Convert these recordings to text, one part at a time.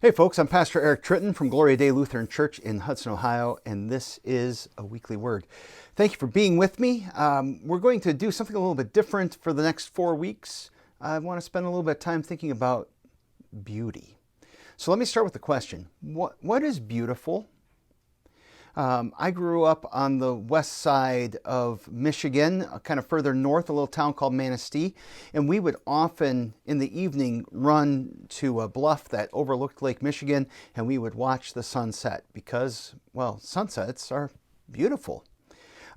Hey folks, I'm Pastor Eric Tritten from Gloria Dei Lutheran Church in Hudson, Ohio, and this is a weekly word. Thank you for being with me. We're going to do something a little bit different for the next 4 weeks. I want to spend a little bit of time thinking about beauty. So let me start with the question. What is beautiful? I grew up on the west side of Michigan, kind of further north, a little town called Manistee, and we would often in the evening run to a bluff that overlooked Lake Michigan, and we would watch the sunset because, well, sunsets are beautiful.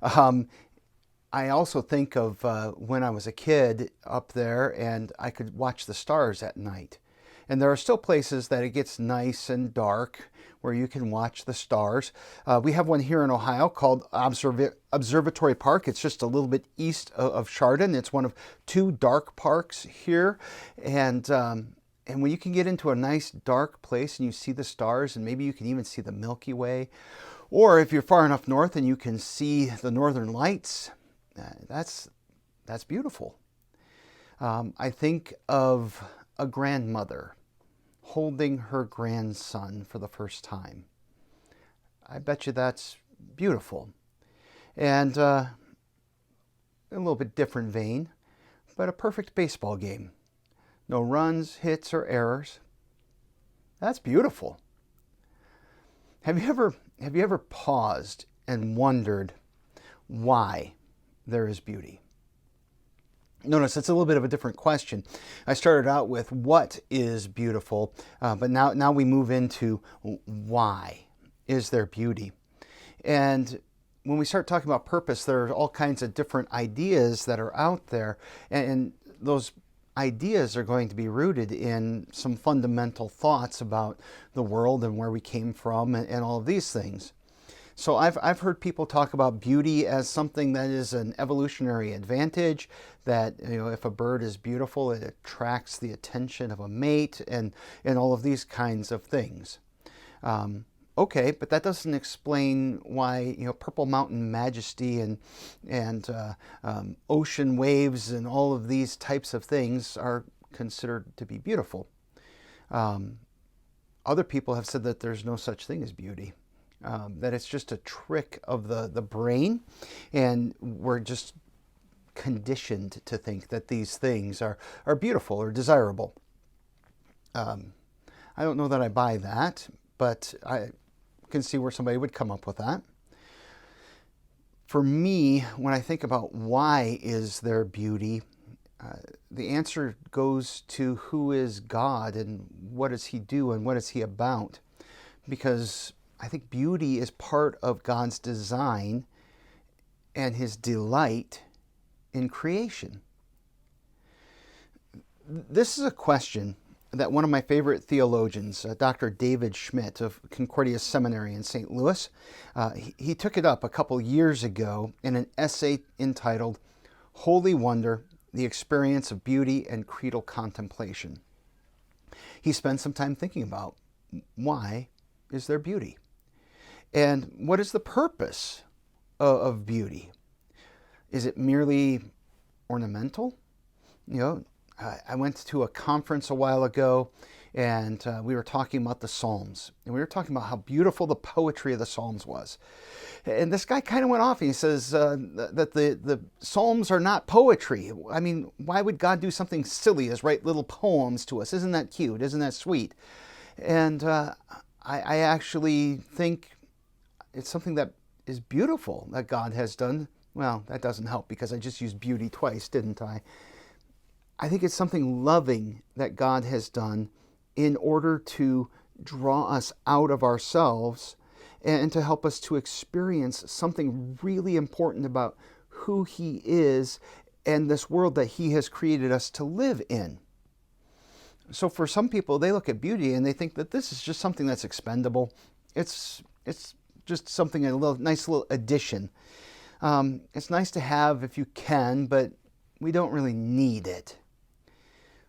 I also think of when I was a kid up there and I could watch the stars at night. And there are still places that it gets nice and dark where you can watch the stars. We have one here in Ohio called Observatory Park. It's just a little bit east of Chardon. It's one of 2 dark parks here. And when you can get into a nice dark place and you see the stars, and maybe you can even see the Milky Way, or if you're far enough north and you can see the Northern Lights, that's beautiful. I think of a grandmother holding her grandson for the first time. I bet you that's beautiful. And a little bit different vein, but a perfect baseball game. No runs, hits, or errors. That's beautiful. Have you ever paused and wondered why there is beauty? Notice it's a little bit of a different question. I started out with what is beautiful, but now we move into why is there beauty. And when we start talking about purpose, there are all kinds of different ideas that are out there, and those ideas are going to be rooted in some fundamental thoughts about the world and where we came from and all of these things. So I've heard people talk about beauty as something that is an evolutionary advantage, that if a bird is beautiful, it attracts the attention of a mate and all of these kinds of things. Okay, but that doesn't explain why Purple Mountain Majesty and ocean waves and all of these types of things are considered to be beautiful. Other people have said that there's no such thing as beauty. That it's just a trick of the brain, and we're just conditioned to think that these things are beautiful or desirable. I don't know that I buy that, but I can see where somebody would come up with that. For me, when I think about why is there beauty, the answer goes to who is God and what does He do and what is He about, because I think beauty is part of God's design and His delight in creation. This is a question that one of my favorite theologians, Dr. David Schmidt of Concordia Seminary in St. Louis, he took it up a couple years ago in an essay entitled Holy Wonder, the Experience of Beauty and Creedal Contemplation. He spent some time thinking about why is there beauty? And what is the purpose of beauty? Is it merely ornamental? I went to a conference a while ago, and we were talking about the Psalms. And we were talking about how beautiful the poetry of the Psalms was. And this guy kind of went off and he says that the Psalms are not poetry. I mean, why would God do something silly as write little poems to us? Isn't that cute? Isn't that sweet? And I actually think it's something that is beautiful that God has done. Well, that doesn't help because I just used beauty twice, didn't I? I think it's something loving that God has done in order to draw us out of ourselves and to help us to experience something really important about who He is and this world that He has created us to live in. So for some people, they look at beauty and they think that this is just something that's expendable. It's just something, nice little addition. It's nice to have if you can, but we don't really need it.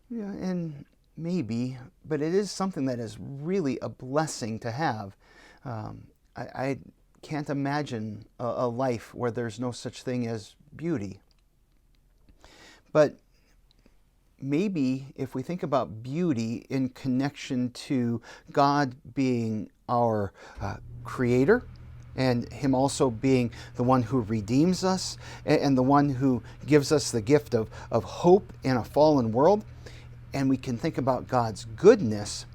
Yeah, and maybe, but it is something that is really a blessing to have. I can't imagine a life where there's no such thing as beauty. But maybe if we think about beauty in connection to God being our creator, and him also being the one who redeems us and the one who gives us the gift of hope in a fallen world, and we can think about God's goodness,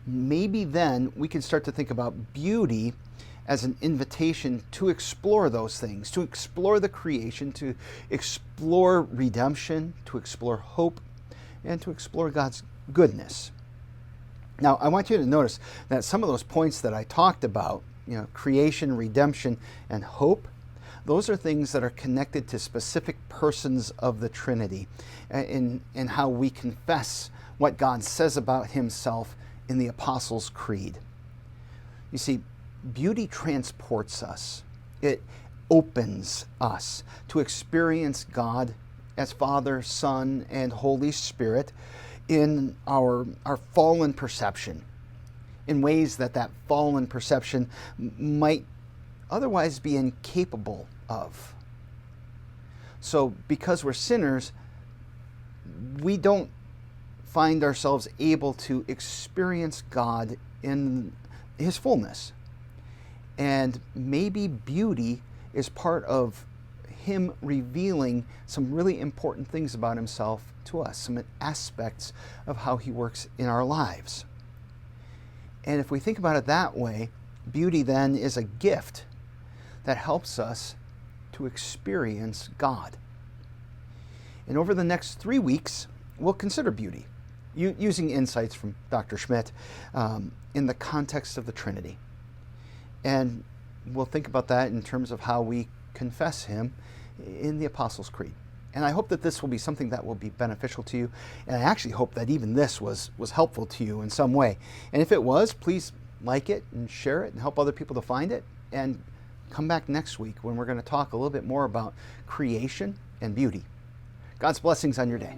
maybe then we can start to think about beauty as an invitation to explore those things, to explore the creation, to explore redemption, to explore hope, and to explore God's goodness. Now, I want you to notice that some of those points that I talked about, creation, redemption, and hope, those are things that are connected to specific persons of the Trinity in how we confess what God says about himself in the Apostles' Creed. You see, beauty transports us. It opens us to experience God as Father, Son, and Holy Spirit in our fallen perception, in ways that fallen perception might otherwise be incapable of. So because we're sinners, we don't find ourselves able to experience God in his fullness. And maybe beauty is part of him revealing some really important things about himself to us, some aspects of how he works in our lives. And if we think about it that way, beauty then is a gift that helps us to experience God. And over the next 3 weeks, we'll consider beauty, using insights from Dr. Schmidt in the context of the Trinity. And we'll think about that in terms of how we confess him in the Apostles' Creed. And I hope that this will be something that will be beneficial to you. And I actually hope that even this was helpful to you in some way. And if it was, please like it and share it and help other people to find it. And come back next week when we're going to talk a little bit more about creation and beauty. God's blessings on your day.